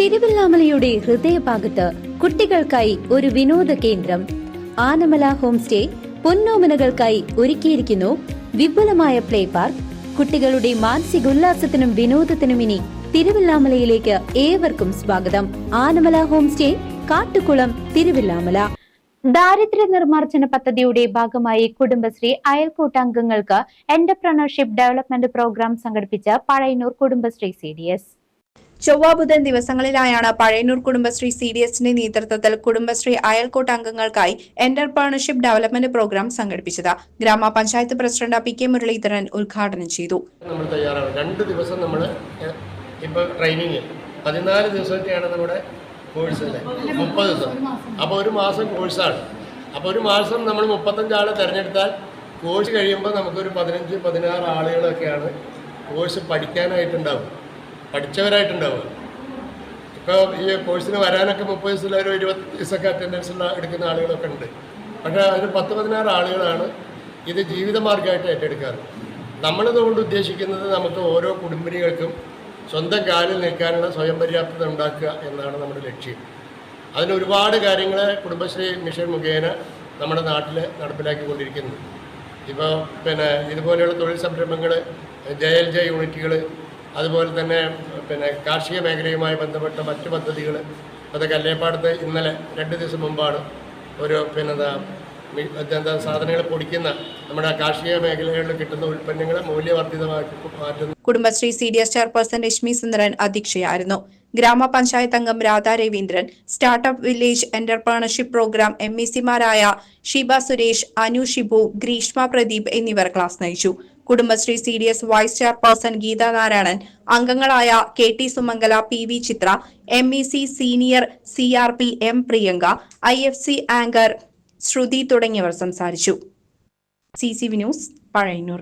തിരുവല്ലാമലയുടെ ഹൃദയഭാഗത്ത് കുട്ടികൾക്കായി ഒരു വിനോദ കേന്ദ്രം ആനമല ഹോം സ്റ്റേ പൊന്നോമനകൾക്കായി ഒരുക്കിയിരിക്കുന്നു വിപുലമായ പ്ലേ പാർക്ക്. കുട്ടികളുടെ മാനസികോല്ലാസത്തിനും വിനോദത്തിനും ഇനി തിരുവല്ലാമലയിലേക്ക് ഏവർക്കും സ്വാഗതം. Anamala home stay, Kattukulam, Thiruvallamala. ദാരിദ്ര്യ നിർമ്മാർജ്ജന പദ്ധതിയുടെ ഭാഗമായി കുടുംബശ്രീ അയൽക്കൂട്ട അംഗങ്ങൾക്ക് എന്റർപ്രണർഷിപ്പ് ഡെവലപ്മെന്റ് പ്രോഗ്രാം സംഘടിപ്പിച്ച പഴയന്നൂർ കുടുംബശ്രീ CDS. ചൊവ്വ ബുധൻ ദിവസങ്ങളിലായാണ് പഴയന്നൂർ കുടുംബശ്രീ CDSന്റെ നേതൃത്വത്തിൽ കുടുംബശ്രീ അയൽക്കൂട്ട അംഗങ്ങൾക്കായി എന്റർപ്രണർഷിപ്പ് ഡെവലപ്മെന്റ് പ്രോഗ്രാം സംഘടിപ്പിച്ചത്. ഗ്രാമപഞ്ചായത്ത് പ്രസിഡന്റ് PK മുരളീധരൻ ഉദ്ഘാടനം ചെയ്തു. നമ്മൾ തയ്യാറാണ്. 2 ദിവസം നമ്മൾ ഇപ്പോൾ ട്രെയിനിങ് 14 ദിവസമൊക്കെയാണ് നമ്മുടെ കോഴ്സ് അല്ലേ, 30 ദിവസം. അപ്പോൾ ഒരു മാസം കോഴ്സാണ്. അപ്പോൾ ഒരു മാസം നമ്മൾ 35 ആളെ തിരഞ്ഞെടുത്താൽ കോഴ്സ് കഴിയുമ്പോൾ നമുക്കൊരു 15-16 ആളുകളൊക്കെയാണ് കോഴ്സ് പഠിക്കാനായിട്ടുണ്ടാവും, പഠിച്ചവരായിട്ടുണ്ടാവുക. ഇപ്പോൾ ഈ കോഴ്സിന് വരാനൊക്കെ 30 ദിവസത്തിൽ ഒരു 20 ദിവസമൊക്കെ അറ്റൻഡൻസ് എടുക്കുന്ന ആളുകളൊക്കെ ഉണ്ട്. പക്ഷേ അതിന് 10-16 ആളുകളാണ് ഇത് ജീവിതമാർഗമായിട്ട് ഏറ്റെടുക്കാറ്. നമ്മളിതുകൊണ്ട് ഉദ്ദേശിക്കുന്നത് നമുക്ക് ഓരോ കുടുംബിനികൾക്കും സ്വന്തം കാലിൽ നിൽക്കാനുള്ള സ്വയം പര്യാപ്തത ഉണ്ടാക്കുക എന്നാണ് നമ്മുടെ ലക്ഷ്യം. അതിന് ഒരുപാട് കാര്യങ്ങൾ കുടുംബശ്രീ മിഷൻ മുഖേന നമ്മുടെ നാട്ടിൽ നടപ്പിലാക്കിക്കൊണ്ടിരിക്കുന്നു. ഇപ്പോൾ ഇതുപോലെയുള്ള തൊഴിൽ സംരംഭങ്ങൾ, JLJ യൂണിറ്റുകൾ, അതുപോലെ തന്നെ കാർഷിക മേഖലയുമായി ബന്ധപ്പെട്ട മറ്റ് പദ്ധതികൾ. അത് കല്ലേപ്പാടത്ത് ഇന്നലെ 2 ദിവസം മുമ്പാണ് ഒരു സാധനങ്ങൾ പൊടിക്കുന്ന നമ്മുടെ കാർഷിക മേഖലകളിൽ കിട്ടുന്ന ഉൽപ്പന്നങ്ങളെ മൂല്യവർദ്ധിതമാക്കി മാറ്റുന്നു. കുടുംബശ്രീ CDS ചെയർപേഴ്സൺ രശ്മി സുന്ദരൻ അധ്യക്ഷയായിരുന്നു. ഗ്രാമപഞ്ചായത്ത് അംഗം Radha Raveendran, startup village entrepreneurship programme MECമാരായ ഷിബ സുരേഷ്, അനു ഷിബു, ഗ്രീഷ്മ പ്രദീപ് എന്നിവർ ക്ലാസ് നയിച്ചു. Kudumbashree CDS vice chairperson Geetha Narayanan, അംഗങ്ങളായ KT Sumangala, PV Chithra, MEC senior CRP M Priyanka, IFC anchor Shruthi തുടങ്ങിയവർ സംസാരിച്ചു. CCV news, Pazhayannur.